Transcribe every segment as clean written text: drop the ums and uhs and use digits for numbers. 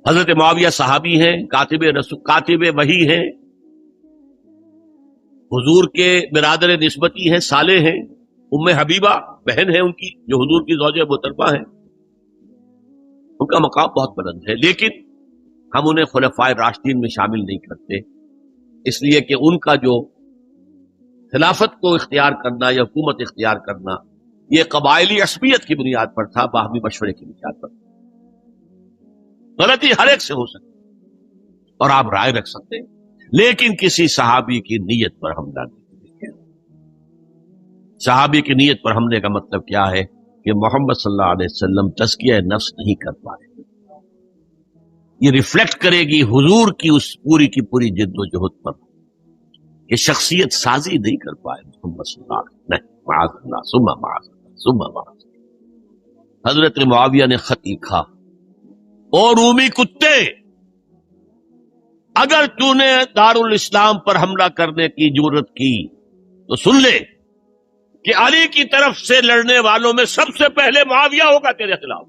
حضرت معاویہ صحابی ہیں، کاتب وحی ہیں، حضور کے برادر نسبتی ہیں، صالح ہیں، ام حبیبہ بہن ہے ان کی جو حضور کی زوجہ محترمہ ہیں، ان کا مقام بہت بلند ہے، لیکن ہم انہیں خلفائے راشدین میں شامل نہیں کرتے، اس لیے کہ ان کا جو خلافت کو اختیار کرنا یا حکومت اختیار کرنا یہ قبائلی عصبیت کی بنیاد پر تھا، باہمی مشورے کی بنیاد پر۔ غلطی ہر ایک سے ہو سکتی اور آپ رائے رکھ سکتے ہیں، لیکن کسی صحابی کی نیت پر حملہ نہیں کیا۔ صحابی کی نیت پر حملے کا مطلب کیا ہے کہ محمد صلی اللہ علیہ وسلم تزکیہ نفس نہیں کر پائے، یہ ریفلیکٹ کرے گی حضور کی اس پوری کی پوری جد و جہد پر کہ شخصیت سازی نہیں کر پائے محمد صلی اللہ علیہ وسلم، نہیں، معاذ اللہ ثم معاذ اللہ ثم معاذ اللہ۔ حضرت معاویہ نے خط لکھا، اور رومی کتے، اگر تو نے دارالاسلام پر حملہ کرنے کی جرت کی تو سن لے کہ علی کی طرف سے لڑنے والوں میں سب سے پہلے معاویہ ہوگا تیرے خلاف۔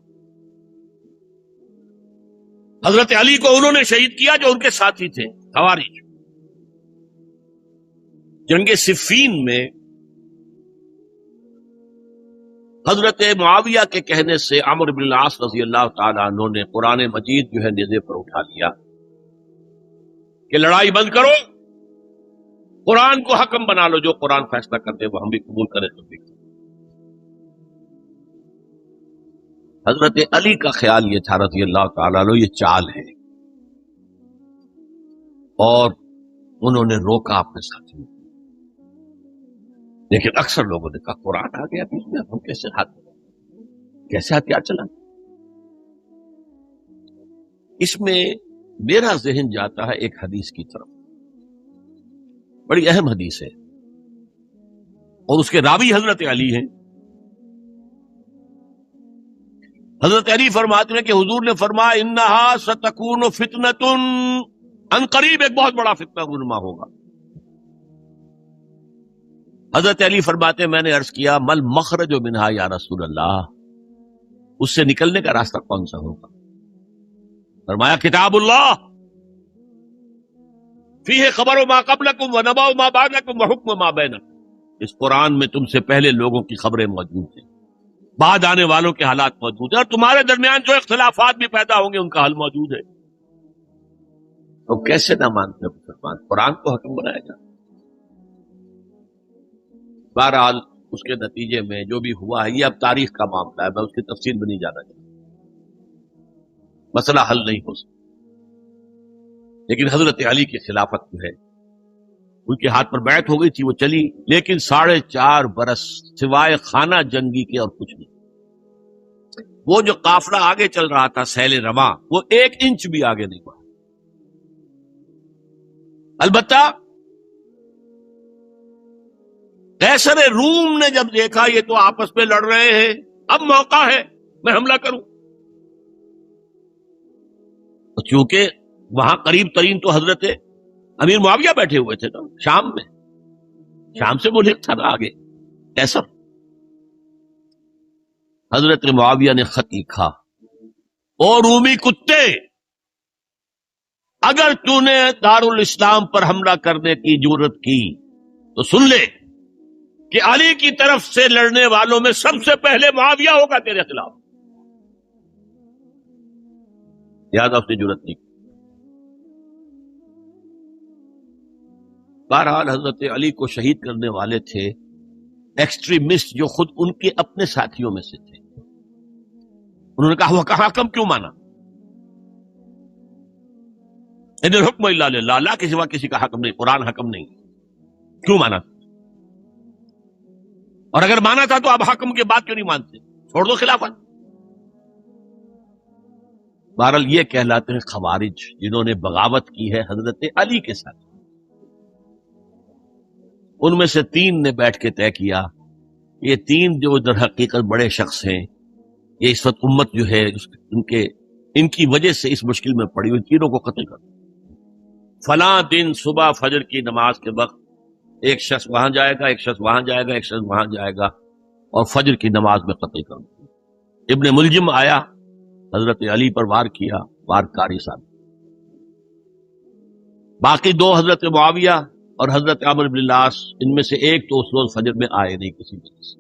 حضرت علی کو انہوں نے شہید کیا جو ان کے ساتھی تھے خوارج۔ جنگ صفین میں حضرت معاویہ کے کہنے سے عمرو بن العاص رضی اللہ تعالیٰ عنہ نے قرآن مجید جو ہے نیزے پر اٹھا لیا کہ لڑائی بند کرو، قرآن کو حکم بنا لو، جو قرآن فیصلہ کرتے وہ ہم بھی قبول کریں تو بھی۔ حضرت علی کا خیال یہ تھا رضی اللہ تعالیٰ عنہ یہ چال ہے، اور انہوں نے روکا اپنے ساتھیوں کو، لیکن اکثر لوگوں نے کہا قرآن آ گیا بیچ میں، ہم کیسے ہتھیار چلائیں؟ اس میں میرا ذہن جاتا ہے ایک حدیث کی طرف، بڑی اہم حدیث ہے، اور اس کے راوی حضرت علی ہیں۔ حضرت علی فرماتے ہیں کہ حضور نے فرمایا انہا ستکون فتنۃ، ان قریب ایک بہت بڑا فتنہ رونما ہوگا۔ حضرت علی فرماتے ہیں میں نے عرض کیا مل مخرج منہا یا رسول اللہ، اس سے نکلنے کا راستہ کون سا ہوگا؟ فرمایا کتاب اللہ فیہ خبر ما قبلکم و نبأ ما بعدکم و حکم ما بینکم، اس قرآن میں تم سے پہلے لوگوں کی خبریں موجود ہیں، بعد آنے والوں کے حالات موجود ہیں، اور تمہارے درمیان جو اختلافات بھی پیدا ہوں گے ان کا حل موجود ہے۔ تو کیسے نہ مانتے مسلمان قرآن کو حکم بنائے گا؟ بہرحال اس کے نتیجے میں جو بھی ہوا ہے یہ اب تاریخ کا معاملہ ہے، میں اس کی تفصیل میں نہیں جانا چاہتا، مسئلہ حل نہیں ہو سکتا، لیکن حضرت علی کی خلافت جو ہے ان کے ہاتھ پر بیعت ہو گئی تھی، وہ چلی، لیکن 4.5 برس سوائے خانہ جنگی کے اور کچھ نہیں۔ وہ جو قافلہ آگے چل رہا تھا سیل رواں، وہ 1 انچ بھی آگے نہیں بڑھا۔ البتہ قیصر روم نے جب دیکھا یہ تو آپس میں لڑ رہے ہیں، اب موقع ہے میں حملہ کروں، چونکہ وہاں قریب ترین تو حضرت امیر معاویہ بیٹھے ہوئے تھے نا شام میں، شام سے ملحق تھا نا آگے قیصر۔ حضرت معاویہ نے خط لکھا، اور رومی کتے، اگر تو نے دارالاسلام پر حملہ کرنے کی جرت کی تو سن لے کہ علی کی طرف سے لڑنے والوں میں سب سے پہلے معاویہ ہوگا تیرے خلاف۔ یاد اس نے جرت نہیں کی۔ بہرحال حضرت علی کو شہید کرنے والے تھے ایکسٹریمسٹ جو خود ان کے اپنے ساتھیوں میں سے تھے، انہوں نے کہا وہ کہاں حکم کیوں مانا؟ ان الحکم الا للہ، اللہ کے سوا کسی کا حکم نہیں، قرآن حکم نہیں، کیوں مانا؟ اور اگر مانا تھا تو اب حکم کے بعد کیوں نہیں مانتے؟ چھوڑ دو خلافت۔ بہرحال یہ کہلاتے ہیں خوارج، جنہوں نے بغاوت کی ہے حضرت علی کے ساتھ۔ ان میں سے 3 نے بیٹھ کے طے کیا، یہ 3 جو در حقیقت بڑے شخص ہیں، یہ اس وقت امت جو ہے ان کی وجہ سے اس مشکل میں پڑی ہوئی، تینوں کو قتل کر فلاں دن صبح فجر کی نماز کے وقت ایک شخص وہاں جائے گا، ایک شخص وہاں جائے گا، ایک شخص وہاں جائے گا، اور فجر کی نماز میں قتل کر دیں۔ ابن ملجم آیا، حضرت علی پر وار کیا، وارکاری ثابت. باقی دو حضرت معاویہ اور حضرت عمرو بن العاص، ان میں سے ایک تو اس روز فجر میں آئے نہیں کسی وجہ سے،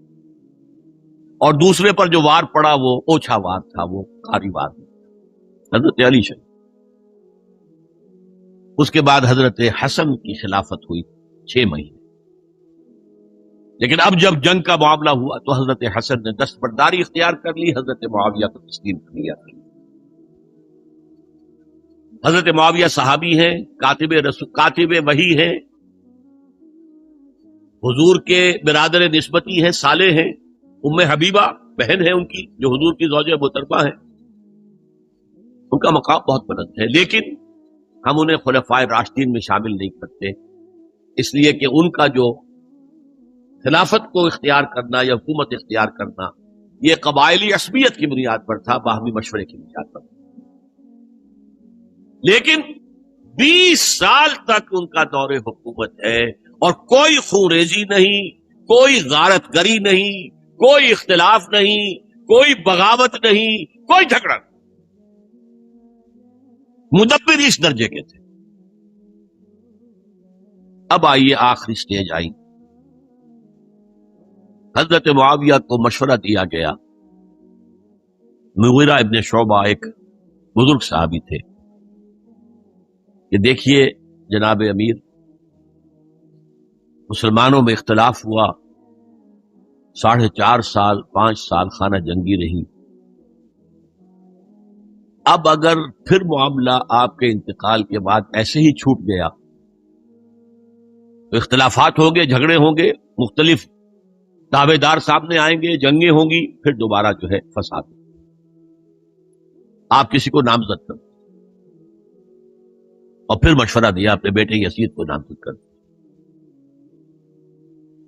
اور دوسرے پر جو وار پڑا وہ اوچھا وار تھا، وہ کاری وار نہیں. حضرت علی شریف. اس کے بعد حضرت حسن کی خلافت ہوئی 6 مہینے. لیکن اب جب جنگ کا معاملہ ہوا تو حضرت حسن نے دستبرداری اختیار کر لی، حضرت معاویہ کو تسلیم کر لیا. حضرت معاویہ صحابی ہیں، کاتب وحی ہیں، حضور کے برادر نسبتی ہیں، صالح ہیں. ام حبیبہ بہن ہے ان کی، جو حضور کی زوجہ محترمہ ہیں. ان کا مقام بہت بلند ہے، لیکن ہم انہیں خلفائے راشدین میں شامل نہیں کرتے، اس لیے کہ ان کا جو خلافت کو اختیار کرنا یا حکومت اختیار کرنا یہ قبائلی عصبیت کی بنیاد پر تھا، باہمی مشورے کی بنیاد پر. لیکن 20 سال تک ان کا دور حکومت ہے اور کوئی خونریزی نہیں، کوئی غارت گری نہیں، کوئی اختلاف نہیں، کوئی بغاوت نہیں، کوئی جھگڑا نہیں. مدبر اس درجے کے تھے. اب آئیے آخری سٹیج آئی. حضرت معاویہ کو مشورہ دیا گیا. مغیرہ ابن شعبہ ایک بزرگ صحابی تھے کہ دیکھیے جناب امیر، مسلمانوں میں اختلاف ہوا، 4.5 سال 5 سال خانہ جنگی رہی. اب اگر پھر معاملہ آپ کے انتقال کے بعد ایسے ہی چھوٹ گیا تو اختلافات ہوں گے، جھگڑے ہوں گے، مختلف دعوے دار سامنے آئیں گے، جنگیں ہوں گی، پھر دوبارہ جو ہے فساد. آپ کسی کو نامزد کر اور پھر مشورہ دیا اپنے بیٹے یزید کو نامزد کر.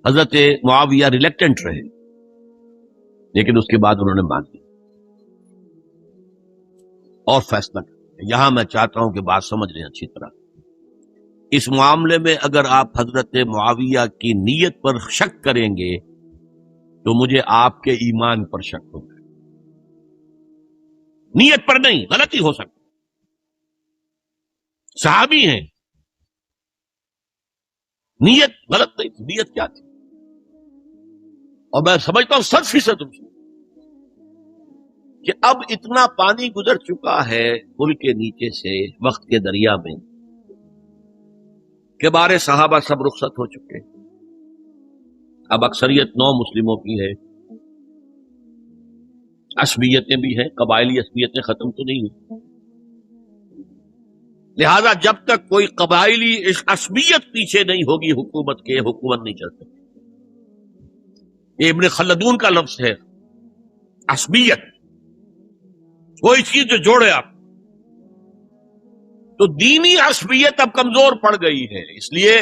حضرت معاویہ ریلیکٹنٹ رہے، لیکن اس کے بعد انہوں نے مان لی اور فیصلہ کیا. یہاں میں چاہتا ہوں کہ بات سمجھ لیں اچھی طرح. اس معاملے میں اگر آپ حضرت معاویہ کی نیت پر شک کریں گے تو مجھے آپ کے ایمان پر شک ہوگا. نیت پر نہیں، غلطی ہو سکتی. صحابی ہیں، نیت غلط نہیں تھی. نیت کیا تھی؟ اور میں سمجھتا ہوں 100% کہ اب اتنا پانی گزر چکا ہے پل کے نیچے سے وقت کے دریا میں کہ بارے صحابہ سب رخصت ہو چکے. اب اکثریت 9 مسلموں کی ہے، عصبیتیں بھی ہیں، قبائلی عصبیتیں ختم تو نہیں ہوئی. لہذا جب تک کوئی قبائلی عصبیت پیچھے نہیں ہوگی حکومت کے، حکومت نہیں چل سکتی. یہ ابن خلدون کا لفظ ہے، عصبیت، کوئی چیز جو جوڑے آپ. تو دینی عصبیت اب کمزور پڑ گئی ہے، اس لیے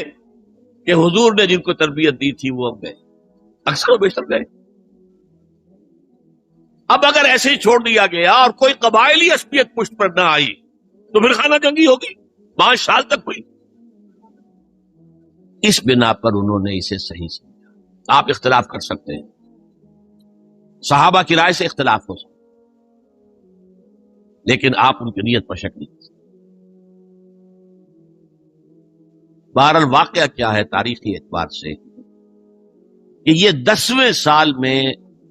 کہ حضور نے جن کو تربیت دی تھی وہ اب گئے، اکثر و بیشتر گئے. اب اگر ایسے ہی چھوڑ دیا گیا اور کوئی قبائلی عصبیت پشت پر نہ آئی تو پھر خانہ جنگی ہوگی. 5 سال تک ہوئی. اس بنا پر انہوں نے اسے صحیح سمجھا. آپ اختلاف کر سکتے ہیں، صحابہ کی رائے سے اختلاف ہو سکتا، لیکن آپ ان کی نیت پر شک نہیں کر سکتے. بہرحال واقعہ کیا ہے تاریخی اعتبار سے کہ یہ 10ویں سال میں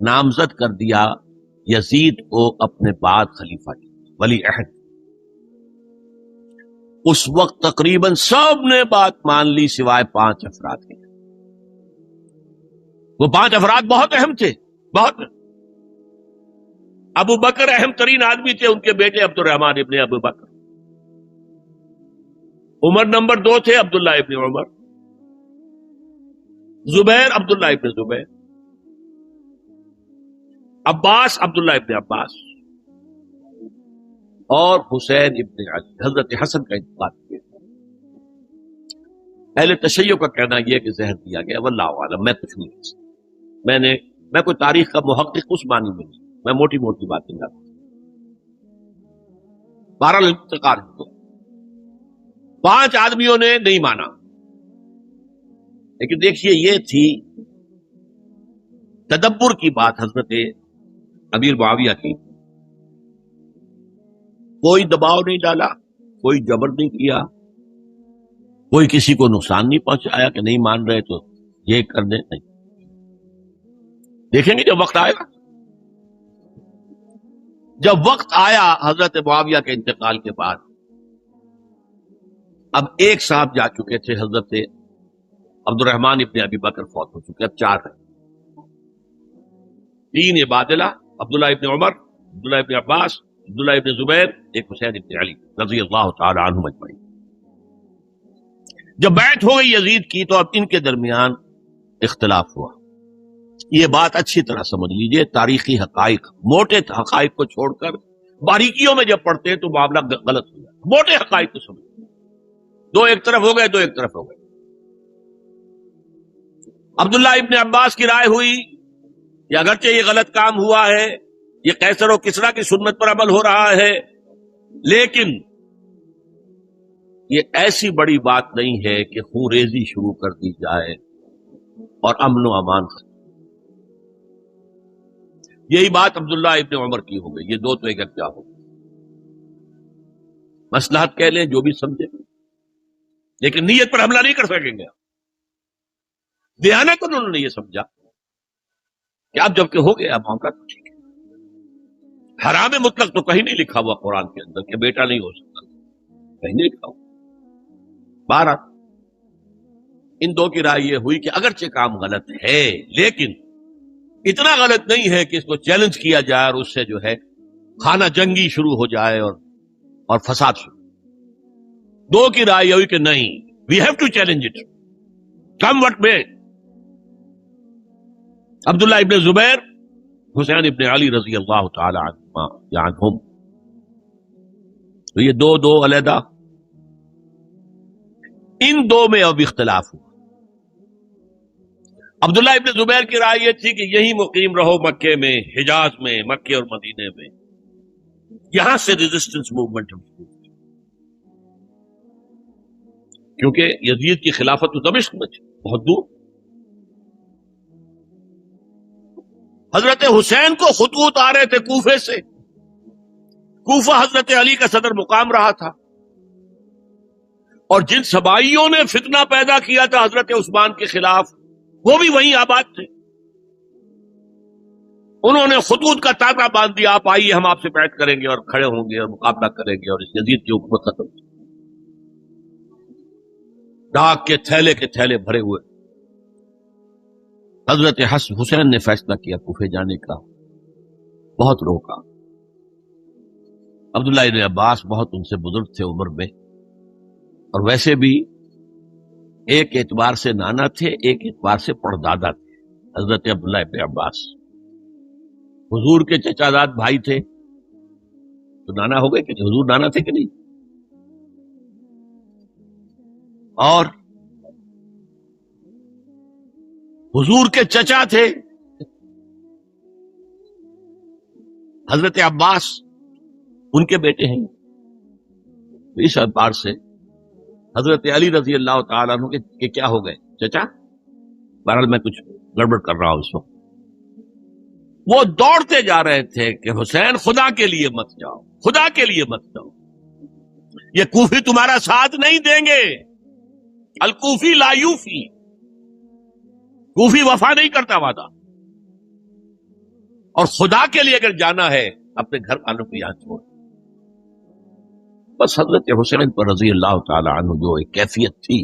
نامزد کر دیا یزید کو اپنے بعد خلیفہ کی، ولی عہد. اس وقت تقریباً سب نے بات مان لی سوائے 5 افراد کے. وہ 5 افراد بہت اہم تھے، بہت. ابو بکر اہم ترین آدمی تھے، ان کے بیٹے عبد الرحمن ابن ابو بکر. عمر نمبر 2 تھے، عبداللہ ابن عمر. زبیر، عبداللہ ابن زبیر. عباس، عبداللہ ابن عباس. اور حسین ابن علی. حضرت حسن کا انتقال کیا. اہل تشیع کا کہنا یہ کہ زہر دیا گیا، واللہ اعلم. میں کچھ نہیں کہہ سکتا. میں کوئی تاریخ کا محقق اس معنی میں نہیں، میں موٹی موٹی باتیں کرتا ہوں. بہرحال انتقال ہوا. 5 آدمیوں نے نہیں مانا، لیکن دیکھیے یہ تھی تدبر کی بات حضرت امیر معاویہ کی. کوئی دباؤ نہیں ڈالا، کوئی جبر نہیں کیا، کوئی کسی کو نقصان نہیں پہنچایا کہ نہیں مان رہے تو یہ کر دیں، نہیں۔ دیکھیں گے جب وقت آئے گا، جب وقت آیا حضرت معاویہ کے انتقال کے بعد، اب ایک صاحب جا چکے تھے، حضرت عبد الرحمن ابن ابی بکر فوت ہو چکے، اب 4 ہیں، 3 عبادلہ، عبداللہ ابن عمر، عبداللہ ابن عباس، عبداللہ ابن زبیر، ایک حسین ابن علی رضی اللہ تعالی عنہم اجمعین۔ جب بیعت ہو گئی یزید کی تو اب ان کے درمیان اختلاف ہوا۔ یہ بات اچھی طرح سمجھ لیجئے، تاریخی حقائق، موٹے حقائق کو چھوڑ کر باریکیوں میں جب پڑھتے ہیں تو معاملہ غلط ہو جاتا ہے۔ موٹے حقائق کو سمجھ، دو ایک طرف ہو گئے، دو ایک طرف ہو گئے۔ عبداللہ ابن عباس کی رائے ہوئی کہ اگرچہ یہ غلط کام ہوا ہے، یہ قیصر و کسریٰ کی سنت پر عمل ہو رہا ہے، لیکن یہ ایسی بڑی بات نہیں ہے کہ خون ریزی شروع کر دی جائے اور امن و امان ختم۔ یہی بات عبداللہ ابن عمر کی ہو گئی، یہ دو تو ایک کیا ہو گئی، مصلحت کہہ لیں جو بھی سمجھے، لیکن نیت پر حملہ نہیں کر سکیں گے۔ دیانت انہوں نے یہ سمجھا کہ اب جب کہ ہو گیا معاملہ تو ٹھیک ہے۔ حرام مطلق تو کہیں نہیں لکھا ہوا قرآن کے اندر کہ بیٹا نہیں ہو سکتا، کہیں نہیں لکھا ہوا۔ 12 ان دو کی رائے یہ ہوئی کہ اگرچہ کام غلط ہے لیکن اتنا غلط نہیں ہے کہ اس کو چیلنج کیا جائے اور اس سے جو ہے خانہ جنگی شروع ہو جائے اور فساد شروع۔ 2 کی رائے یہ ہوئی کہ نہیں، we have to challenge it come what may. Abdullah ابن زبیر، حسین ابن علی رضی اللہ تعالی عنہم، تو یہ دو علیحدہ، ان دو میں اب اختلاف ہوا۔ عبداللہ ابن زبیر کی رائے یہ تھی کہ یہی مقیم رہو مکے میں، حجاز میں، مکے اور مدینے میں، یہاں سے ریزسٹنس موومنٹ ہم شروع کی، کیونکہ یزید کی خلافت تو دمشق میں تھی، بہت دور۔ حضرت حسین کو خطوط آ رہے تھے کوفے سے، کوفہ حضرت علی کا صدر مقام رہا تھا، اور جن سبائیوں نے فتنہ پیدا کیا تھا حضرت عثمان کے خلاف وہ بھی وہیں آباد تھے۔ انہوں نے خطوط کا تاطا باندھ دیا، آپ آئیے ہم آپ سے بیعت کریں گے اور کھڑے ہوں گے اور مقابلہ کریں گے اور اس یزید کی حکومت ختم۔ ڈاک کے تھیلے بھرے ہوئے۔ حضرت حسین نے فیصلہ کیا کوفے جانے کا، بہت روکا۔ عبداللہ ابن عباس بہت ان سے بزرگ تھے عمر میں، اور ویسے بھی ایک اعتبار سے نانا تھے، ایک اعتبار سے پڑدادا تھے۔ حضرت عبداللہ ابن عباس حضور کے چچا زاد بھائی تھے، تو نانا ہو گئے کہ حضور نانا تھے کہ نہیں، اور حضور کے چچا تھے حضرت عباس، ان کے بیٹے ہیں۔ اس اعتبار سے حضرت علی رضی اللہ تعالیٰ عنہ کے کیا ہو گئے چچا۔ بہرحال میں کچھ گڑبڑ کر رہا ہوں اس وقت۔ وہ دوڑتے جا رہے تھے کہ حسین خدا کے لیے مت جاؤ، خدا کے لیے مت جاؤ، یہ کوفی تمہارا ساتھ نہیں دیں گے، الکوفی لا یوفی، کوفی وفا نہیں کرتا وعدہ، اور خدا کے لیے اگر جانا ہے اپنے گھر والوں کو یہاں چھوڑ۔ بس حضرت حسین پر رضی اللہ تعالی عنہ جو ایک کیفیت تھی،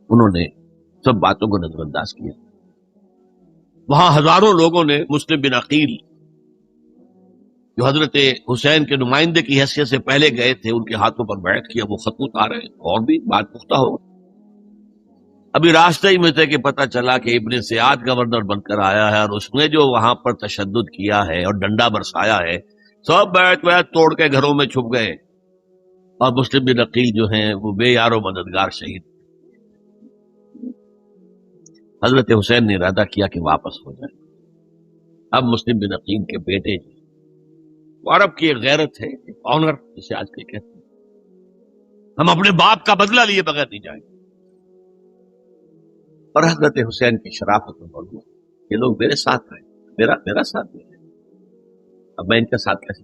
انہوں نے سب باتوں کو نظر انداز کیا۔ وہاں ہزاروں لوگوں نے مسلم بن عقیل جو حضرت حسین کے نمائندے کی حیثیت سے پہلے گئے تھے، ان کے ہاتھوں پر بیعت کیا، وہ خطوط آ رہے ہیں، اور بھی بات پختہ ہو۔ ابھی راستے ہی میں تھے کہ پتہ چلا کہ ابن سیاد گورنر بن کر آیا ہے، اور اس نے جو وہاں پر تشدد کیا ہے اور ڈنڈا برسایا ہے، سب بیعت توڑ کے گھروں میں چھپ گئے، اور مسلم بن عقیل جو ہیں وہ بے یار و مددگار شہید۔ حضرت حسین نے ارادہ کیا کہ واپس ہو جائے۔ اب مسلم بن عقیل کے بیٹے وہ عرب کی ایک غیرت ہے، ایک آنر جسے آج کل کہتے ہیں، ہم اپنے باپ کا بدلہ لیے بغیر نہیں جائیں گے، اور حضرت حسین کی شرافت میں معلوم یہ لوگ میرے ساتھ ہیں، میرا ساتھ دیں، اب میں ان کا ساتھ کیسے؟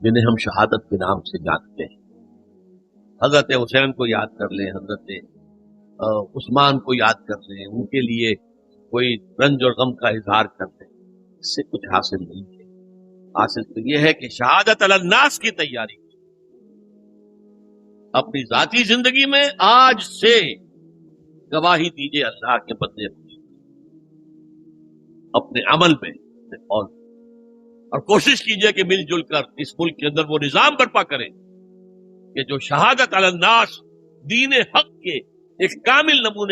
جنہیں ہم شہادت کے نام سے جانتے ہیں. حضرت حسین کو یاد کر لیں، حضرت عثمان کو یاد کر لیں، ان کے لیے کوئی رنج اور غم کا اظہار کر لیں، اس سے کچھ حاصل نہیں ہے. حاصل تو یہ ہے کہ شہادت علی الناس کی تیاری اپنی ذاتی زندگی میں آج سے گواہی دیجیے اللہ کے بندے اپنے عمل میں، اور کوشش کیجیے کہ مل جل کر اس ملک کے اندر وہ نظام برپا کریں کہ جو شہادت علی الناس دین حق کے ایک کامل نمونے